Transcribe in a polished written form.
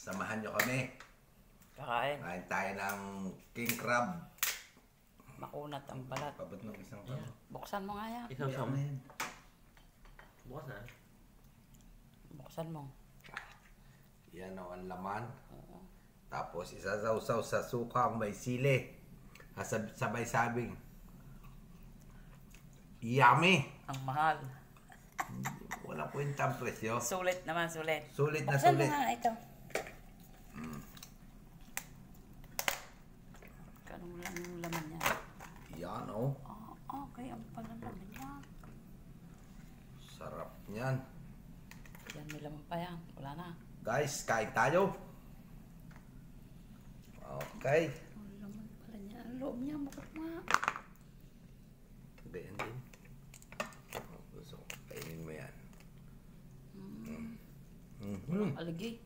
Samahan nyo kami. Kakain. Kain tayo ng king crab. Makunat ang balat. Pabot ng isang crab. Buksan mo nga yan. Ikaw sa Ano yan? bukas na. Buksan mo. Yan ang laman. Tapos isasawsaw sa sukang may sili. Sabay sabing. Yummy! Ang mahal. Wala kwentang presyo. Sulit naman, sulit. Sulit na Buksan sulit. mo nga ito. Ganun lang yung laman niya. Yan oh. Okay, ang pala naman yan. Sarap niyan. Yan, may laman pa yan. Wala na. Guys, kain tayo. Okay. Ang laman pala niya. Ang loob niya, bukot nga. Ganyan din. So, kainin mo yan. Walang aligi.